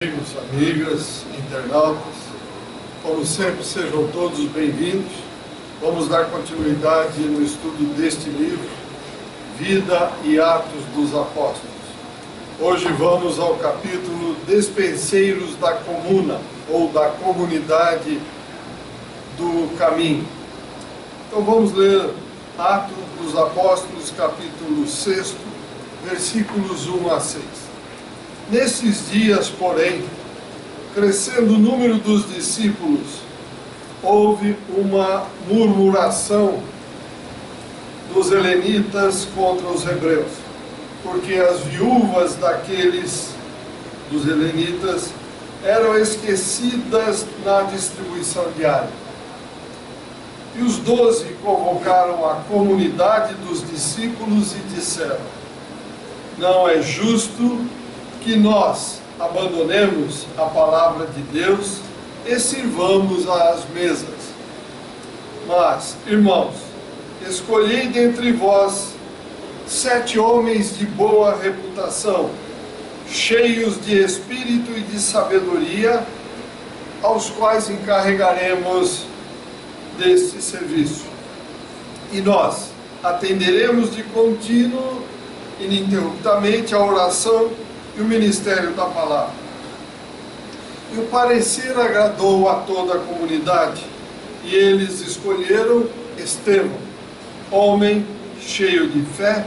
Amigos, amigas, internautas, como sempre, sejam todos bem-vindos. Vamos dar continuidade no estudo deste livro, Vida e Atos dos Apóstolos. Hoje vamos ao capítulo Despenseiros da Comuna, ou da Comunidade do Caminho. Então vamos ler Atos dos Apóstolos, capítulo 6, versículos 1 a 6. Nesses dias, porém, crescendo o número dos discípulos, houve uma murmuração dos helenitas contra os hebreus, porque as viúvas dos helenitas eram esquecidas na distribuição diária. E os 12 convocaram a comunidade dos discípulos e disseram: não é justo que nós abandonemos a palavra de Deus e sirvamos às mesas. Mas, irmãos, escolhei dentre vós 7 homens de boa reputação, cheios de espírito e de sabedoria, aos quais encarregaremos deste serviço. E nós atenderemos de contínuo, ininterruptamente, a oração e o ministério da palavra. E o parecer agradou a toda a comunidade, e eles escolheram Estevão, homem cheio de fé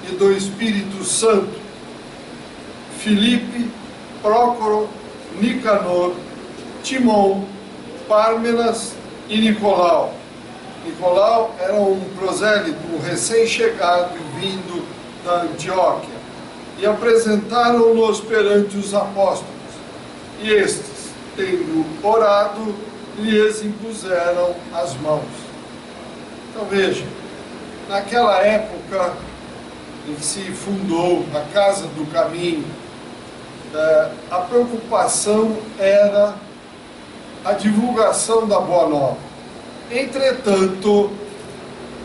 e do Espírito Santo, Filipe, Prócoro, Nicanor, Timão, Pármenas e Nicolau. Nicolau era um prosélito, um recém-chegado vindo da Antioquia. E apresentaram-nos perante os apóstolos. E estes, tendo orado, lhes impuseram as mãos. Então veja, naquela época em que se fundou a Casa do Caminho, a preocupação era a divulgação da Boa Nova. Entretanto,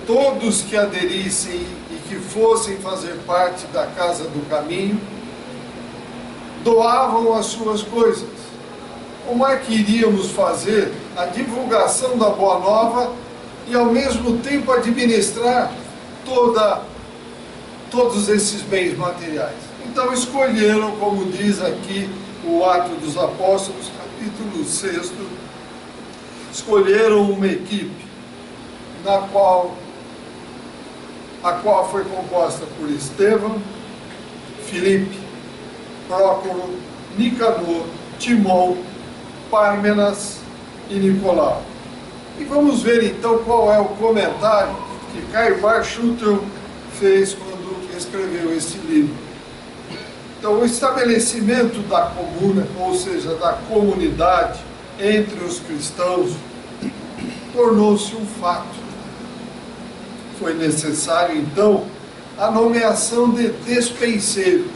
todos que aderissem e que fossem fazer parte da Casa do Caminho, doavam as suas coisas. Como é que iríamos fazer a divulgação da Boa Nova e ao mesmo tempo administrar todos esses bens materiais? Então escolheram, como diz aqui o Atos dos Apóstolos, capítulo 6, escolheram uma equipe a qual foi composta por Estevão, Filipe, Prócoro, Nicanor, Timão, Pármenas e Nicolau. E vamos ver então qual é o comentário que Caio Barchutel fez quando escreveu este livro. Então, o estabelecimento da comuna, ou seja, da comunidade entre os cristãos, tornou-se um fato. Foi necessário, então, a nomeação de despenseiros.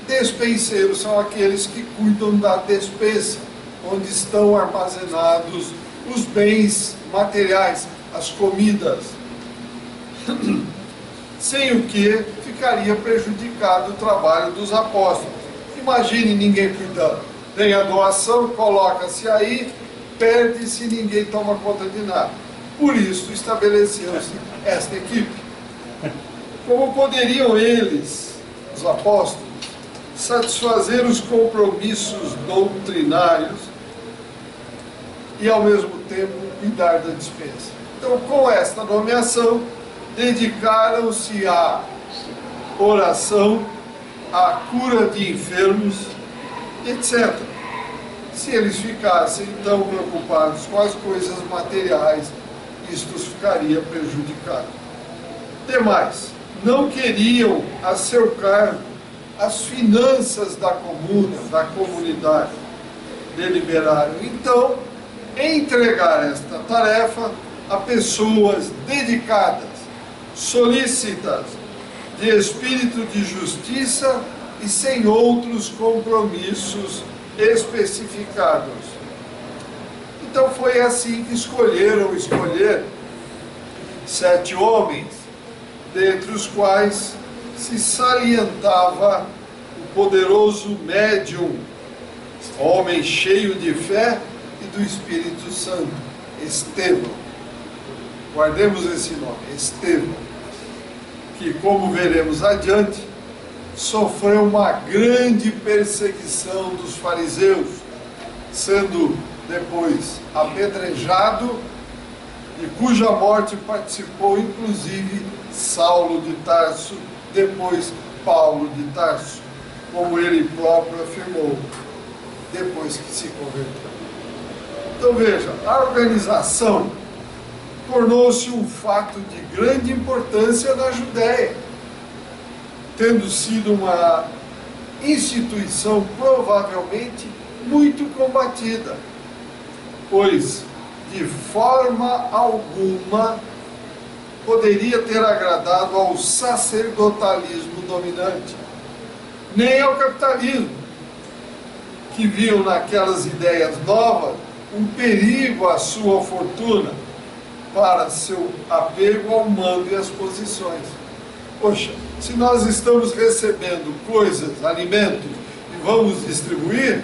Despenseiros são aqueles que cuidam da despensa, onde estão armazenados os bens materiais, as comidas. Sem o que ficaria prejudicado o trabalho dos apóstolos. Imagine ninguém cuidando. Vem a doação, coloca-se aí, perde-se e ninguém toma conta de nada. Por isso estabeleceu-se esta equipe. Como poderiam eles, os apóstolos, satisfazer os compromissos doutrinários e ao mesmo tempo cuidar da despensa? Então, com esta nomeação, dedicaram-se à oração, à cura de enfermos, etc. Se eles ficassem então preocupados com as coisas materiais, isto os ficaria prejudicado. Demais, não queriam a seu cargo as finanças da comuna, da comunidade. Deliberaram então entregar esta tarefa a pessoas dedicadas, solícitas, de espírito de justiça e sem outros compromissos especificados. Então foi assim que escolher 7 homens, dentre os quais se salientava o poderoso médium homem cheio de fé e do Espírito Santo, Estevão. Guardemos esse nome, Estevão, que, como veremos adiante, sofreu uma grande perseguição dos fariseus, sendo depois apedrejado, e cuja morte participou inclusive Saulo de Tarso, depois Paulo de Tarso, como ele próprio afirmou, depois que se converteu. Então veja, a organização tornou-se um fato de grande importância na Judéia, tendo sido uma instituição provavelmente muito combatida, pois de forma alguma poderia ter agradado ao sacerdotalismo dominante, nem ao capitalismo, que viam naquelas ideias novas um perigo à sua fortuna para seu apego ao mando e às posições. Poxa, se nós estamos recebendo coisas, alimentos, e vamos distribuir,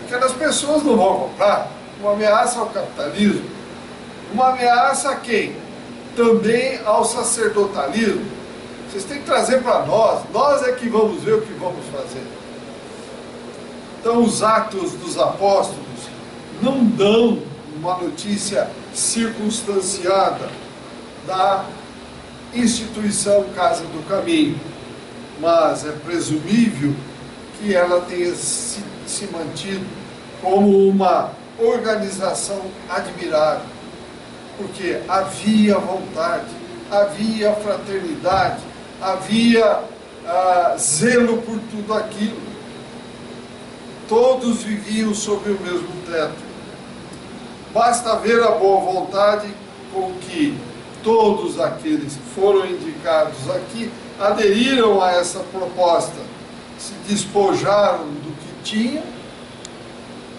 aquelas pessoas não vão comprar. Uma ameaça ao capitalismo. Uma ameaça a quem? Também ao sacerdotalismo. Vocês têm que trazer para nós é que vamos ver o que vamos fazer. Então, os Atos dos Apóstolos não dão uma notícia circunstanciada da instituição Casa do Caminho, mas é presumível que ela tenha se mantido como uma organização admirável, porque havia vontade, havia fraternidade, havia zelo por tudo aquilo. Todos viviam sob o mesmo teto. Basta ver a boa vontade com que todos aqueles que foram indicados aqui aderiram a essa proposta, se despojaram do que tinham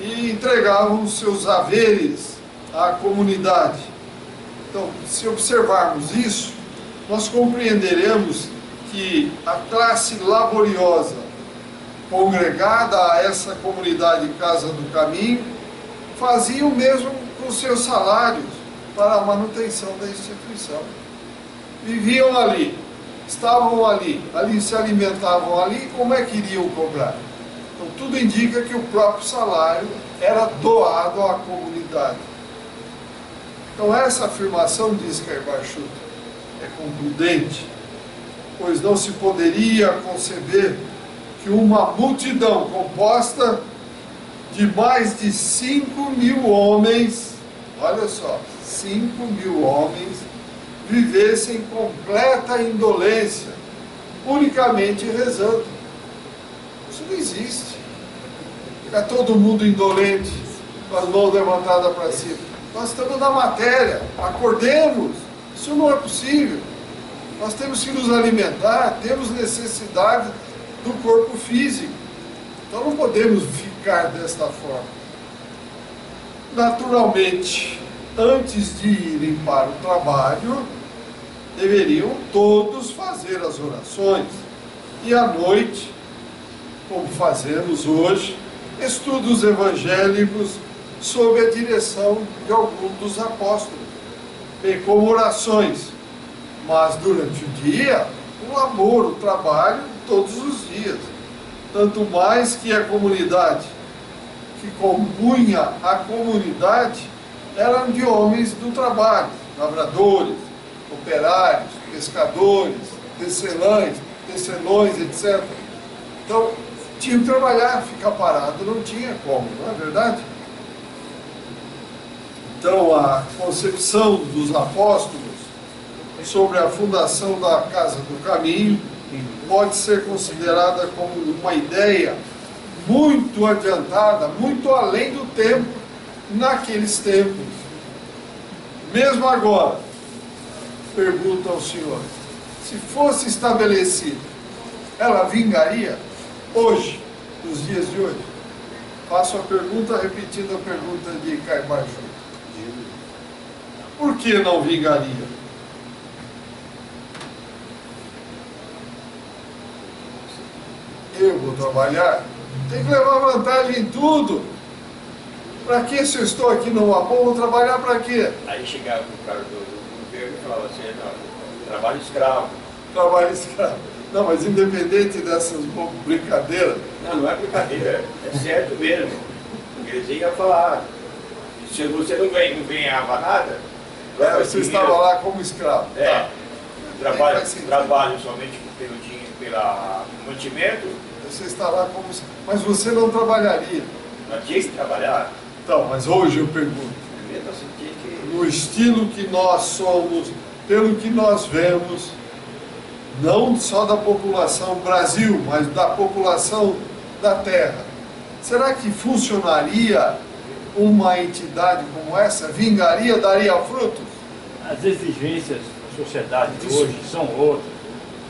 e entregavam seus haveres à comunidade. Então, se observarmos isso, nós compreenderemos que a classe laboriosa congregada a essa comunidade Casa do Caminho fazia o mesmo com seus salários para a manutenção da instituição. Viviam ali, estavam ali se alimentavam ali, como é que iriam cobrar? Então tudo indica que o próprio salário era doado à comunidade. Então essa afirmação, diz Caibachut, é concludente, pois não se poderia conceber que uma multidão composta de mais de 5.000 homens, olha só, 5.000 homens, vivessem completa indolência, unicamente rezando. Isso não existe. Fica todo mundo indolente, com as mãos levantadas para cima. Nós estamos na matéria, acordemos, isso não é possível. Nós temos que nos alimentar, temos necessidade do corpo físico. Então não podemos ficar desta forma. Naturalmente, antes de irem para o trabalho, deveriam todos fazer as orações. E à noite, como fazemos hoje, estudos evangélicos sob a direção de algum dos apóstolos, bem como orações. Mas durante o dia, o labor, o trabalho, todos os dias. Tanto mais que a comunidade que compunha a comunidade eram de homens do trabalho, lavradores, operários, pescadores, tecelões, etc. Então, tinham que trabalhar, ficar parado não tinha como, não é verdade? Então, a concepção dos apóstolos sobre a fundação da Casa do Caminho pode ser considerada como uma ideia muito adiantada, muito além do tempo, naqueles tempos. Mesmo agora, pergunto ao senhor, se fosse estabelecida, ela vingaria hoje, nos dias de hoje? Faço a pergunta repetindo a pergunta de Caibachut. Por que não vingaria? Eu vou trabalhar, Tem que levar vantagem em tudo. Para que se eu estou aqui no Amor, vou trabalhar para quê? Aí chegava o cara do governo e falava assim, não, trabalho escravo. Trabalho escravo. Não, mas independente dessas brincadeiras... Não é brincadeira, é certo mesmo. Eles iam falar, se você não ganhava nada... você estava lá como escravo. Tá. Trabalho somente pelo dinheiro, pelo mantimento. Você está lá como escravo. Mas você não trabalharia. Não tinha que trabalhar. Então, mas hoje eu pergunto, no estilo que nós somos, pelo que nós vemos, não só da população Brasil, mas da população da Terra, será que funcionaria uma entidade como essa? Vingaria, daria frutos? As exigências da sociedade de hoje são outras.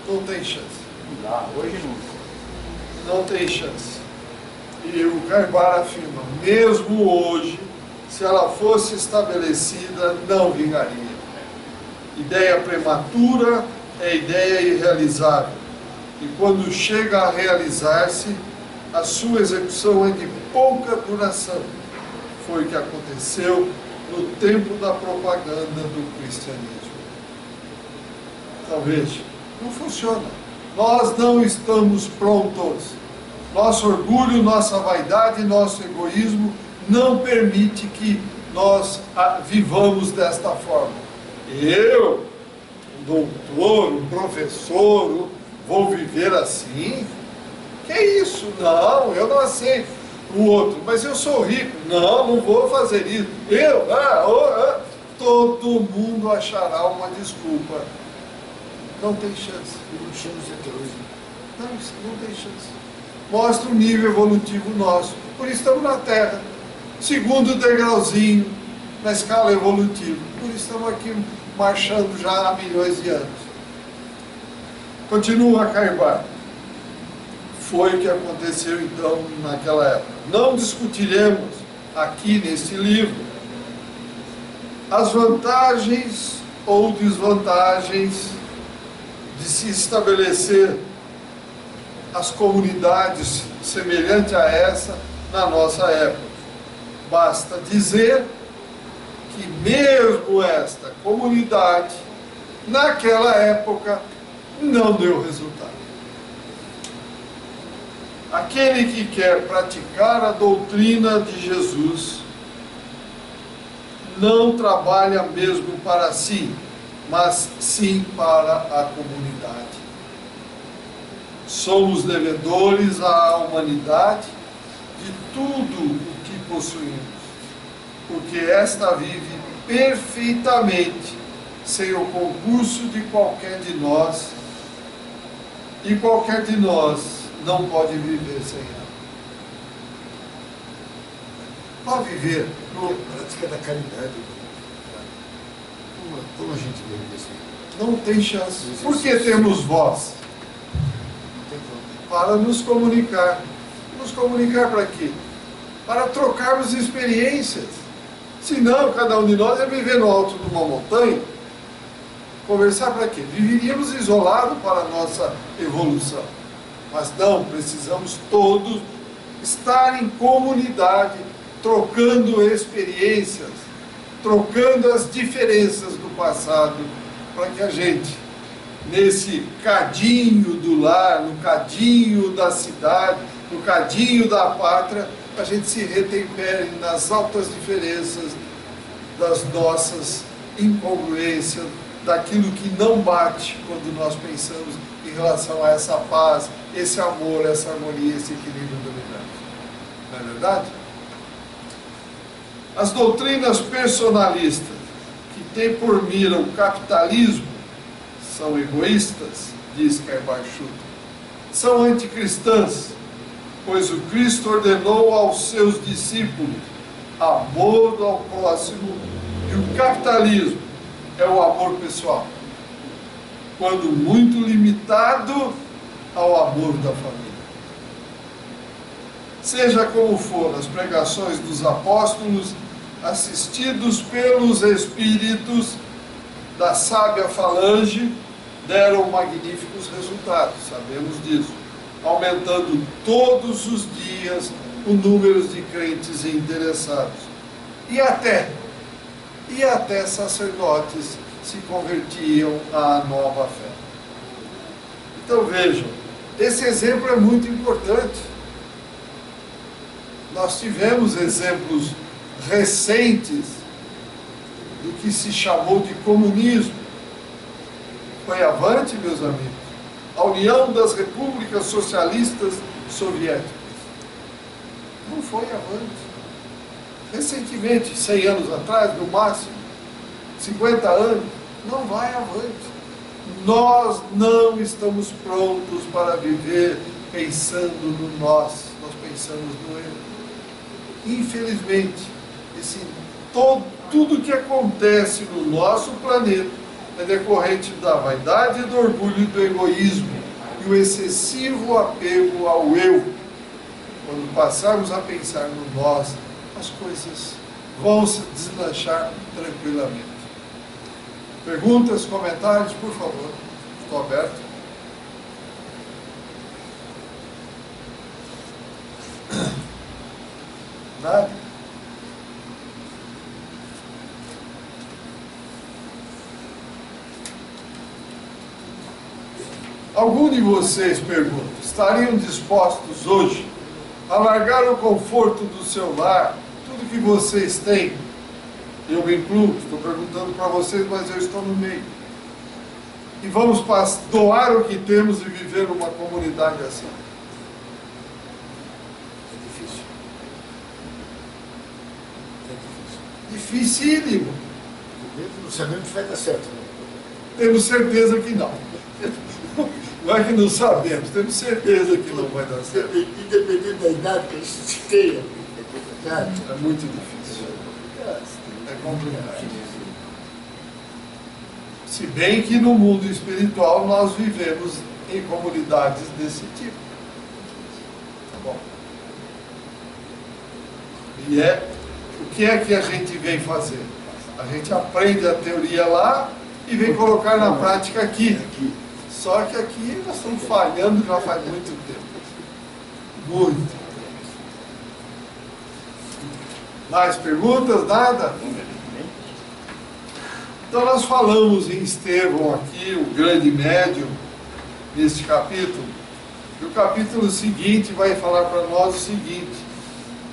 Não tem chance. Não dá, hoje não. Não tem chance. E o Caibar afirma, mesmo hoje, se ela fosse estabelecida, não vingaria. Ideia prematura é ideia irrealizável. E quando chega a realizar-se, a sua execução é de pouca duração. Foi o que aconteceu no tempo da propaganda do cristianismo. Então veja, não funciona. Nós não estamos prontos. Nosso orgulho, nossa vaidade, nosso egoísmo não permite que nós vivamos desta forma. Eu, um doutor, um professor, vou viver assim? Que isso? Não, eu não aceito. O outro, mas eu sou rico. Não vou fazer isso. Todo mundo achará uma desculpa. Não tem chance. Não tem chance. Mostra o nível evolutivo nosso. Por isso estamos na Terra. Segundo degrauzinho na escala evolutiva. Por isso estamos aqui marchando já há milhões de anos. Continua a Caibar. Foi o que aconteceu então naquela época. Não discutiremos aqui neste livro as vantagens ou desvantagens de se estabelecer as comunidades semelhantes a essa na nossa época. Basta dizer que mesmo esta comunidade, naquela época, não deu resultado. Aquele que quer praticar a doutrina de Jesus não trabalha mesmo para si, mas sim para a comunidade. Somos devedores à humanidade de tudo o que possuímos, porque esta vive perfeitamente sem o concurso de qualquer de nós, e qualquer de nós não pode viver sem ela. Para viver A prática da caridade. Como a gente vê isso? não tem chance. Por que temos voz? Para nos comunicar. Nos comunicar para quê? Para trocarmos experiências. Senão, cada um de nós ia viver no alto de uma montanha. Conversar para quê? Viveríamos isolados para a nossa evolução. Mas não, precisamos todos estar em comunidade, trocando experiências, trocando as diferenças do passado, para que a gente, nesse cadinho do lar, no cadinho da cidade, no cadinho da pátria, a gente se retempere nas altas diferenças das nossas incongruências, daquilo que não bate quando nós pensamos em relação a essa paz, esse amor, essa harmonia, esse equilíbrio do universo. Não é verdade? As doutrinas personalistas, que têm por mira o capitalismo, são egoístas, diz Caibar Schutter. São anticristãs, pois o Cristo ordenou aos seus discípulos amor ao próximo, e o capitalismo é o amor pessoal, quando muito limitado ao amor da família. Seja como for, as pregações dos apóstolos, assistidos pelos espíritos da sábia falange, deram magníficos resultados, sabemos disso. aumentando todos os dias o número de crentes interessados. E até sacerdotes se convertiam à nova fé. Então vejam, esse exemplo é muito importante. Nós tivemos exemplos recentes do que se chamou de comunismo. Foi avante, meus amigos, a União das Repúblicas Socialistas Soviéticas. Não foi avante. Recentemente, 100 anos atrás, no máximo, 50 anos, não vai avante. Nós não estamos prontos para viver pensando no nós pensamos no eu. Infelizmente, tudo que acontece no nosso planeta é decorrente da vaidade, do orgulho e do egoísmo e o excessivo apego ao eu. Quando passarmos a pensar no nós, as coisas vão se deslanchar tranquilamente. Perguntas, comentários, por favor. Estou aberto. Nada? Algum de vocês, pergunta, estariam dispostos hoje a largar o conforto do seu lar, tudo que vocês têm? Eu me incluo, estou perguntando para vocês, mas eu estou no meio. E vamos doar o que temos e viver numa comunidade assim. É difícil. É difícil. Dificílimo. Não sabemos se vai dar certo. Né? Temos certeza que não. Não é que não sabemos, temos certeza que não vai dar certo. Independente da idade que a gente tenha. É muito difícil. É complicado. Se bem que no mundo espiritual nós vivemos em comunidades desse tipo. Tá bom? E o que é que a gente vem fazer? A gente aprende a teoria lá e vem colocar na prática aqui. Só que aqui nós estamos falhando já faz muito tempo. Muito. Mais perguntas? Nada? Então nós falamos em Estevão aqui, o grande médium, neste capítulo. E o capítulo seguinte vai falar para nós o seguinte: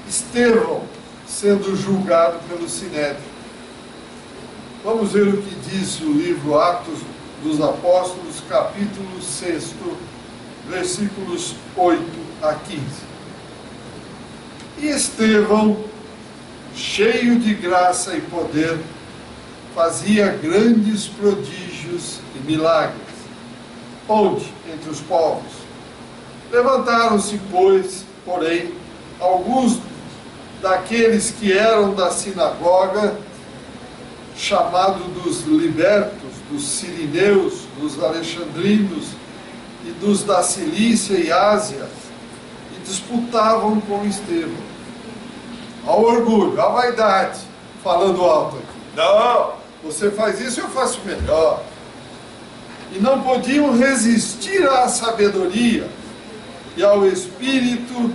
Estevão sendo julgado pelo Sinédrio. Vamos ver o que diz o livro Atos dos Apóstolos, capítulo 6, versículos 8 a 15. E Estevão, cheio de graça e poder, fazia grandes prodígios e milagres. Onde? Entre os povos. Levantaram-se, pois, porém, alguns daqueles que eram da sinagoga, chamado dos libertos, dos sirineus, dos alexandrinos e dos da Cilícia e Ásia, e disputavam com Estevão. Ao orgulho, à vaidade, falando alto aqui. Não, você faz isso, eu faço melhor. E não podiam resistir à sabedoria e ao espírito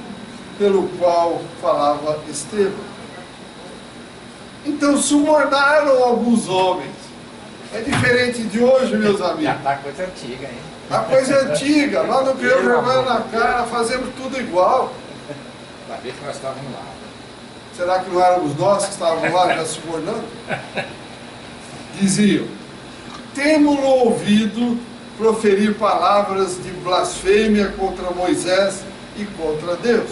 pelo qual falava Estevão. Então subornaram alguns homens. É diferente de hoje, meus amigos. Já está coisa antiga, hein? A coisa é antiga. Nós não criamos vergonha na cara, fazemos tudo igual. Para ver que nós estávamos lá. Será que não éramos nós que estávamos lá já subornando? Diziam: temo-lo ouvido proferir palavras de blasfêmia contra Moisés e contra Deus.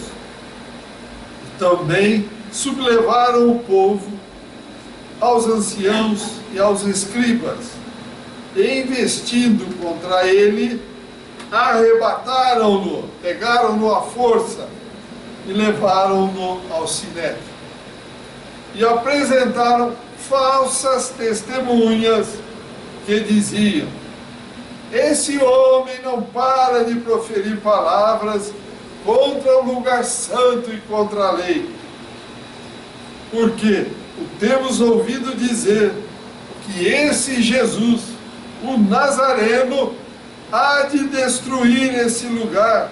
E também sublevaram o povo aos anciãos e aos escribas, e investindo contra ele, arrebataram-no, pegaram-no à força e levaram-no ao Sinédrio. E apresentaram falsas testemunhas que diziam: esse homem não para de proferir palavras contra o lugar santo e contra a lei. Porque o temos ouvido dizer que esse Jesus, o Nazareno, há de destruir esse lugar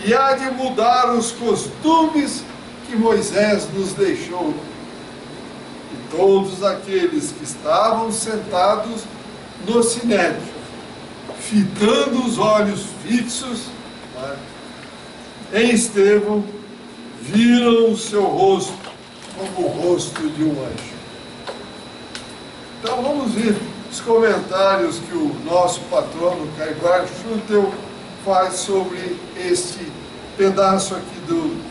e há de mudar os costumes que Moisés nos deixou. E todos aqueles que estavam sentados no sinédrio, fitando os olhos fixos em Estevão, viram o seu rosto como o rosto de um anjo. Então vamos ver os comentários que o nosso patrono Caibar Schutel faz sobre este pedaço aqui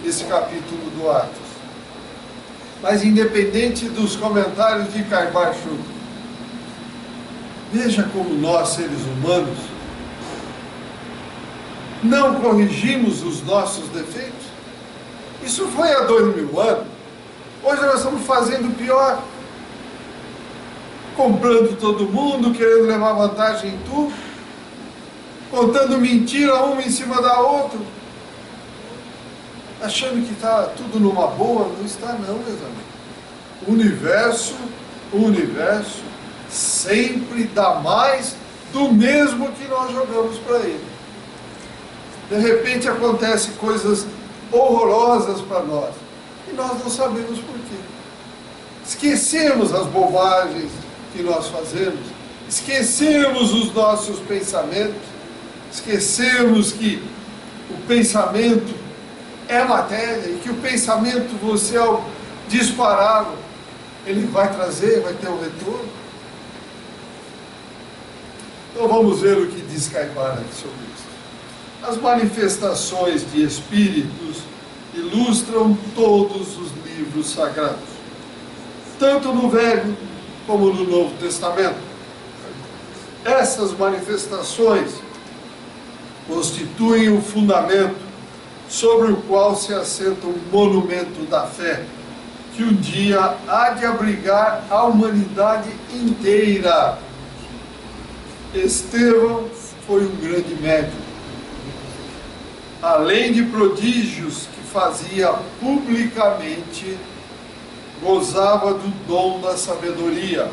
desse capítulo do Atos. Mas independente dos comentários de Caibar Schutel, veja como nós, seres humanos, não corrigimos os nossos defeitos. Isso foi há 2000 anos. Hoje nós estamos fazendo pior. Comprando todo mundo, querendo levar vantagem em tudo. Contando mentira uma em cima da outra. Achando que está tudo numa boa. Não está não, meus amigos. O universo sempre dá mais do mesmo que nós jogamos para ele. De repente acontecem coisas horrorosas para nós e nós não sabemos por quê. Esquecemos as bobagens que nós fazemos, esquecemos os nossos pensamentos, esquecemos que o pensamento é matéria e que o pensamento, você ao dispará-lo, ele vai trazer, vai ter um retorno. Então vamos ver o que diz Caibar aqui sobre isso. As manifestações de espíritos ilustram todos os livros sagrados, tanto no Velho como no Novo Testamento. Essas manifestações constituem o fundamento sobre o qual se assenta o monumento da fé, que um dia há de abrigar a humanidade inteira. Estevão foi um grande médium. Além de prodígios que fazia publicamente, gozava do dom da sabedoria,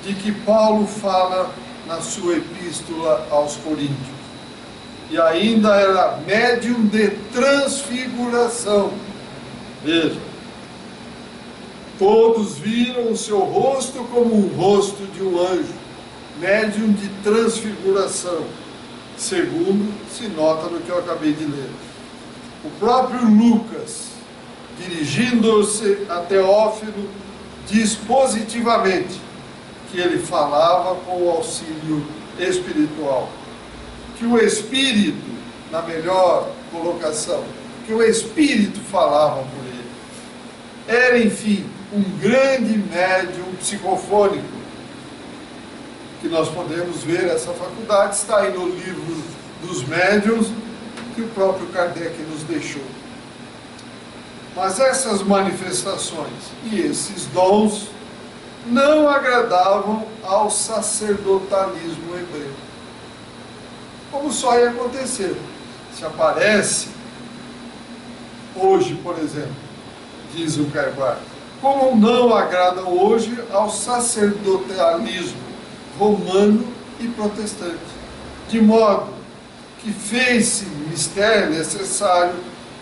de que Paulo fala na sua epístola aos Coríntios. E ainda era médium de transfiguração. Veja, todos viram o seu rosto como o rosto de um anjo, médium de transfiguração, segundo se nota no que eu acabei de ler. O próprio Lucas, dirigindo-se a Teófilo, diz positivamente que ele falava com o auxílio espiritual, que o Espírito, na melhor colocação, que o Espírito falava por ele. Era, enfim, um grande médium psicofônico, que nós podemos ver. Essa faculdade está aí no livro dos médiuns, que o próprio Kardec nos deixou. Mas essas manifestações e esses dons não agradavam ao sacerdotalismo hebreu. Como só ia acontecer? Se aparece hoje, por exemplo, diz o Caibar, como não agradam hoje ao sacerdotalismo romano e protestante, de modo que fez-se mistério necessário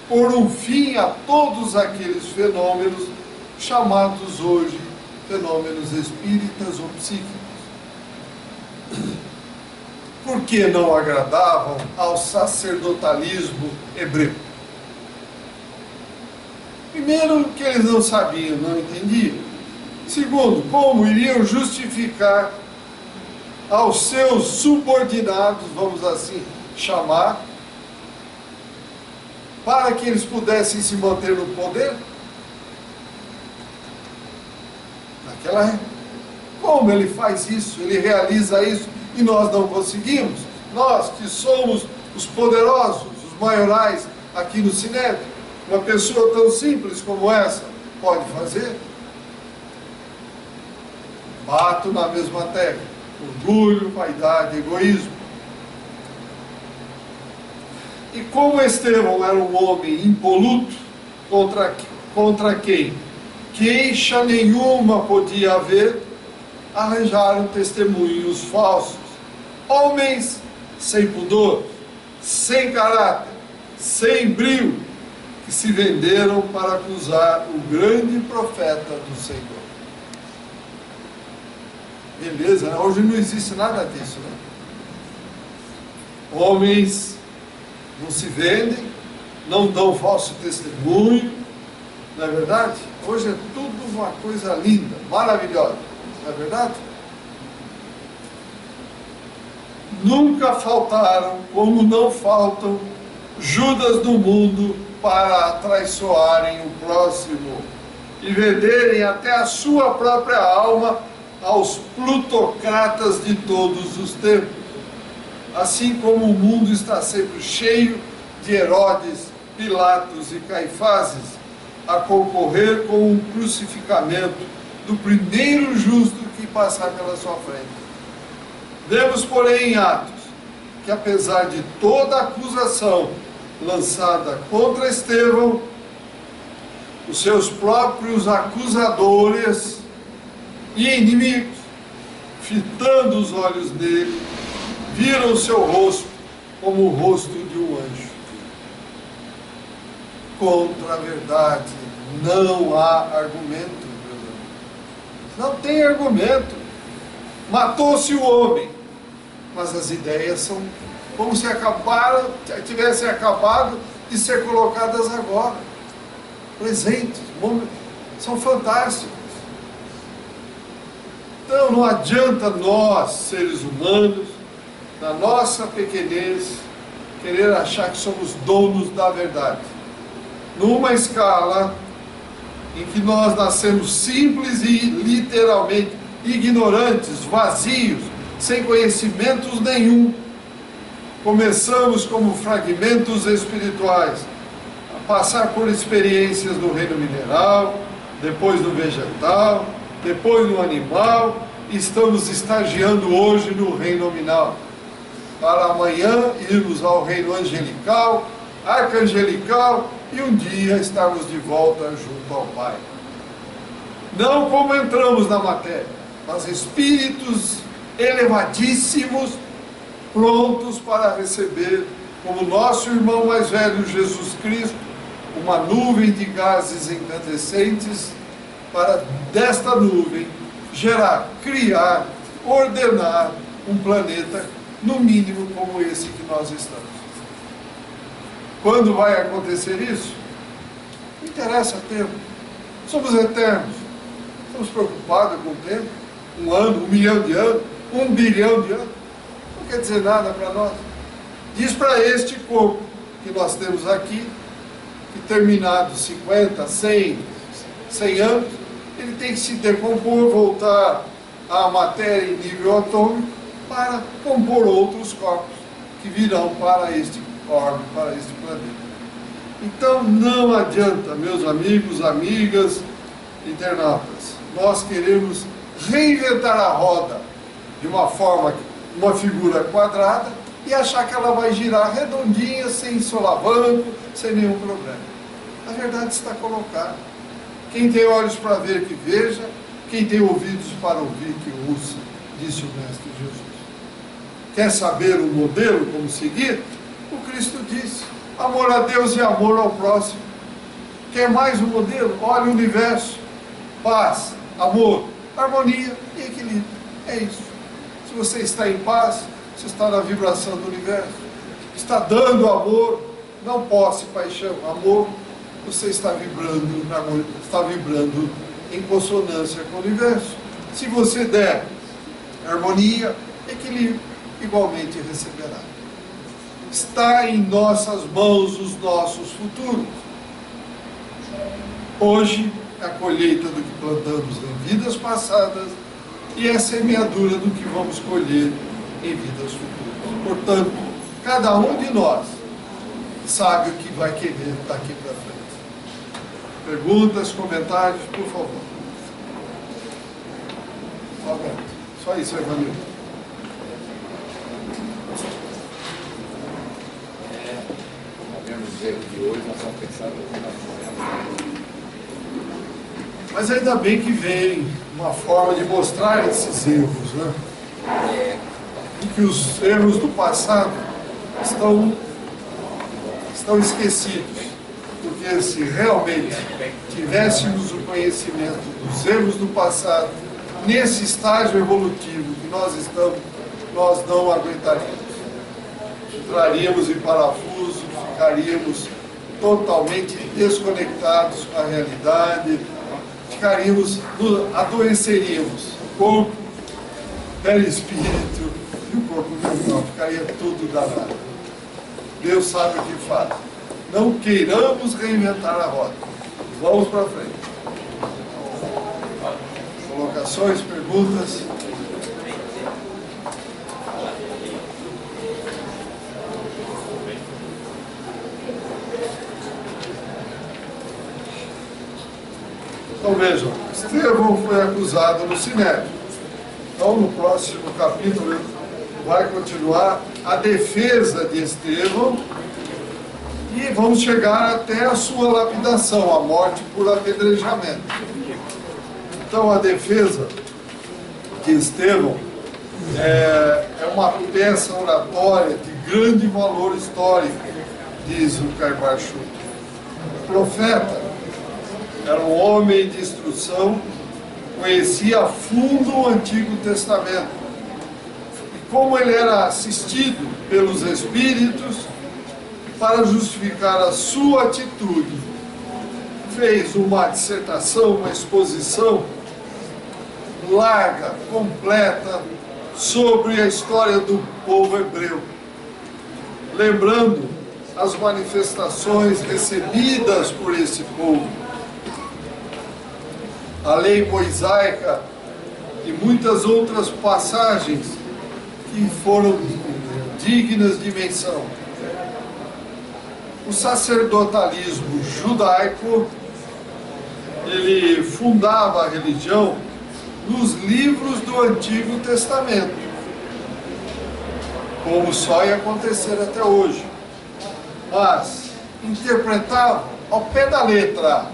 pôr um fim a todos aqueles fenômenos chamados hoje fenômenos espíritas ou psíquicos. Por que não agradavam ao sacerdotalismo hebreu? Primeiro, que eles não sabiam, não entendiam. Segundo, como iriam justificar aos seus subordinados, vamos assim chamar, para que eles pudessem se manter no poder? Naquela época. Como ele faz isso? Ele realiza isso e nós não conseguimos? Nós que somos os poderosos, os maiorais aqui no Sinédrio, uma pessoa tão simples como essa pode fazer? Bato na mesma tecla: orgulho, vaidade, egoísmo. E como Estevão era um homem impoluto, contra quem queixa nenhuma podia haver, arranjaram testemunhos falsos, homens sem pudor, sem caráter, sem brio, que se venderam para acusar o grande profeta do Senhor. Beleza, né? Hoje não existe nada disso, né? Homens não se vendem, não dão falso testemunho, não é verdade? Hoje é tudo uma coisa linda, maravilhosa, não é verdade? Nunca faltaram, como não faltam, Judas do mundo para atraiçoarem o próximo e venderem até a sua própria alma aos plutocratas de todos os tempos. Assim como o mundo está sempre cheio de Herodes, Pilatos e Caifáses a concorrer com o crucificamento do primeiro justo que passar pela sua frente. Vemos, porém, em Atos, que apesar de toda a acusação lançada contra Estevão, os seus próprios acusadores e inimigos, fitando os olhos nele, viram o seu rosto como o rosto de um anjo. Contra a verdade não há argumento, meus amigos. Não tem argumento. Matou-se o homem, mas as ideias são como se tivessem acabado de ser colocadas agora. Presentes, são fantásticos. Então não adianta nós, seres humanos, na nossa pequenez, querer achar que somos donos da verdade. Numa escala em que nós nascemos simples e literalmente ignorantes, vazios, sem conhecimentos nenhum, começamos como fragmentos espirituais a passar por experiências no reino mineral, depois no vegetal, depois no animal, e estamos estagiando hoje no reino nominal, para amanhã irmos ao reino angelical, arcangelical, e um dia estarmos de volta junto ao Pai. Não como entramos na matéria, mas espíritos elevadíssimos, prontos para receber, como nosso irmão mais velho Jesus Cristo, uma nuvem de gases incandescentes, para desta nuvem gerar, criar, ordenar um planeta, no mínimo como esse que nós estamos. Quando vai acontecer isso? Não interessa tempo. Somos eternos. Estamos preocupados com o tempo. 1 ano, 1 milhão de anos, 1 bilhão de anos. Não quer dizer nada para nós. Diz para este corpo que nós temos aqui, que terminados 50, 100 anos, ele tem que se decompor, voltar à matéria em nível atômico, para compor outros corpos que virão para este orbe, para este planeta. Então não adianta, meus amigos, amigas, internautas, nós queremos reinventar a roda de uma forma, uma figura quadrada, e achar que ela vai girar redondinha, sem solavanco, sem nenhum problema. A verdade está colocada. Quem tem olhos para ver, que veja. Quem tem ouvidos para ouvir, que ouça, disse o Mestre Jesus. Quer saber o modelo como seguir? O Cristo disse: amor a Deus e amor ao próximo. Quer mais um modelo? Olha o universo. Paz, amor, harmonia e equilíbrio. É isso. Se você está em paz, você está na vibração do universo. Está dando amor, não posse, paixão, amor. Você está vibrando na harmonia, está vibrando em consonância com o universo. Se você der harmonia, equilíbrio, igualmente receberá. Está em nossas mãos os nossos futuros. Hoje, a colheita do que plantamos em vidas passadas e a semeadura do que vamos colher em vidas futuras. Portanto, cada um de nós sabe o que vai querer daqui para frente. Perguntas, comentários, por favor. Roberto, só isso, Evangelho. Sabemos os erros de hoje, nós estamos pensando. Mas ainda bem que vem uma forma de mostrar esses erros, né? E que os erros do passado estão esquecidos. Porque se realmente tivéssemos o conhecimento dos erros do passado, nesse estágio evolutivo que nós estamos, nós não aguentaríamos. Entraríamos em parafuso, ficaríamos totalmente desconectados com a realidade, adoeceríamos. O corpo, perispírito e o corpo mental, ficaria tudo danado. Deus sabe o que faz. Não queiramos reinventar a roda. Vamos para frente. Colocações, perguntas? Então vejam, Estevão foi acusado no Sinédrio. Então no próximo capítulo vai continuar a defesa de Estevão e vamos chegar até a sua lapidação, a morte por apedrejamento. Então a defesa de Estevão é uma peça oratória de grande valor histórico, diz o Caimar Schultz. O profeta era um homem de instrução, conhecia a fundo o Antigo Testamento. E como ele era assistido pelos Espíritos, para justificar a sua atitude, fez uma dissertação, uma exposição larga, completa, sobre a história do povo hebreu, lembrando as manifestações recebidas por esse povo, a lei mosaica e muitas outras passagens que foram dignas de menção. O sacerdotalismo judaico, ele fundava a religião nos livros do Antigo Testamento, como só ia acontecer até hoje, mas interpretava ao pé da letra,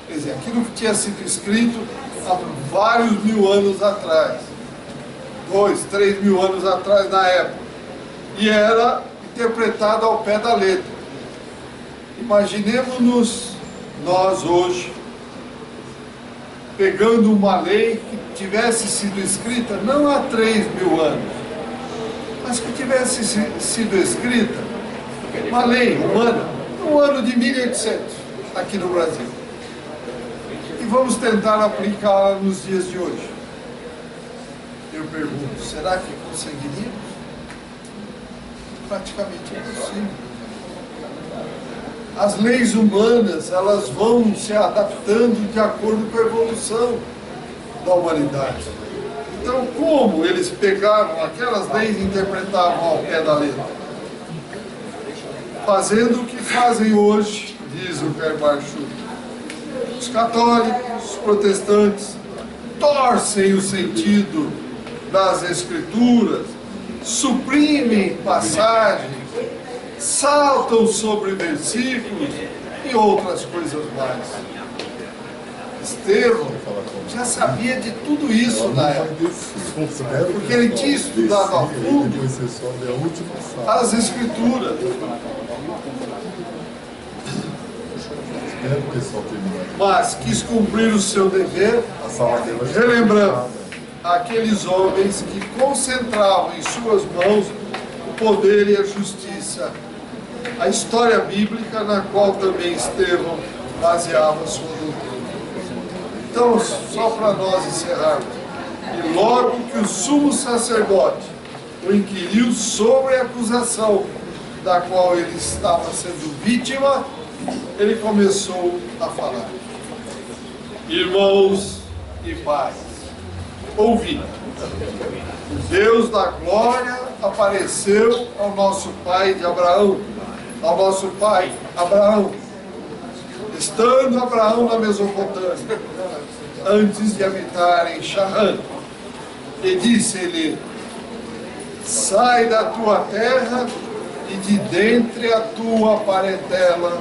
quer dizer, aquilo que tinha sido escrito há vários mil anos atrás, 2, 3 mil anos atrás na época, e era interpretado ao pé da letra. Imaginemos-nos nós hoje pegando uma lei que tivesse sido escrita não há 3 mil anos, mas que tivesse sido escrita uma lei humana no ano de 1800 aqui no Brasil, e vamos tentar aplicá-la nos dias de hoje. Eu pergunto, será que conseguiríamos? Praticamente impossível. As leis humanas, elas vão se adaptando de acordo com a evolução da humanidade. Então, como eles pegaram aquelas leis e interpretavam ao pé da letra? Fazendo o que fazem hoje, diz o Caimar Schultz. Os católicos, os protestantes, torcem o sentido das Escrituras, suprimem passagens, saltam sobre versículos e outras coisas mais. Estevão já sabia de tudo isso na época, porque ele tinha estudado a fundo as Escrituras. Mas quis cumprir o seu dever, relembrando aqueles homens que concentravam em suas mãos o poder e a justiça, a história bíblica na qual também Estevão baseava sua doutrina. Então, só para nós encerrarmos, e logo que o sumo sacerdote o inquiriu sobre a acusação da qual ele estava sendo vítima, ele começou a falar: irmãos e pais, ouvi. O Deus da glória apareceu ao nosso pai de Abraão, ao nosso pai Abraão, estando Abraão na Mesopotâmia, antes de habitar em Charã, e disse-lhe: sai da tua terra e de dentre a tua parentela,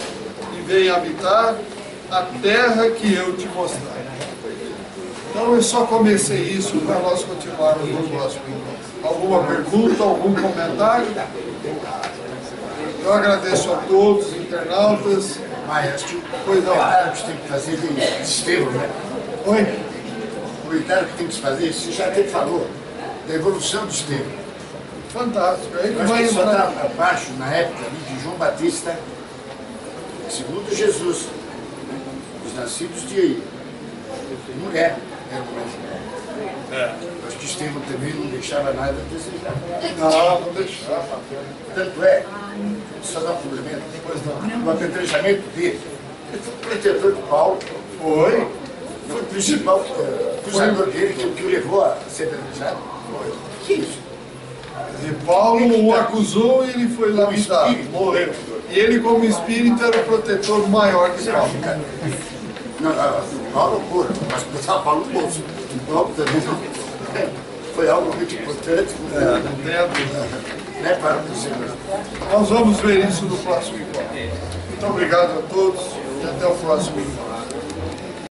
e vem habitar a terra que eu te mostrar. Então eu só comecei isso para nós continuarmos no próximo encontro. Alguma pergunta, algum comentário? Eu agradeço a todos os internautas. Mas acho que o Pois não. comentário que tem que fazer de Estevão, né? Oi? O comentário que tem que se fazer, você já até falou, da evolução de Estevão. Fantástico. Aí que Eu acho vai que só entrar. está abaixo, na época ali, de João Batista, segundo Jesus, né? Os nascidos de mulher eram mais. Eu acho que Estevão também não deixava nada a desejar. Não deixar. Tanto é, só dar um complemento, Pois não. o apedrejamento dele, ele foi o protetor de Paulo, Foi? foi o principal acusador dele, que o levou a ser apedrejado. Que isso? E Paulo o acusou e ele foi lapidado. espírito. Morreu. E ele, como espírito, era o protetor maior que Paulo. Não, Paulo puro, mas botar Paulo no bolso. Paulo também foi algo muito importante, Não tem a dúvida. né, para o Senhor. Nós vamos ver isso no próximo encontro. Muito obrigado a todos e até o próximo encontro.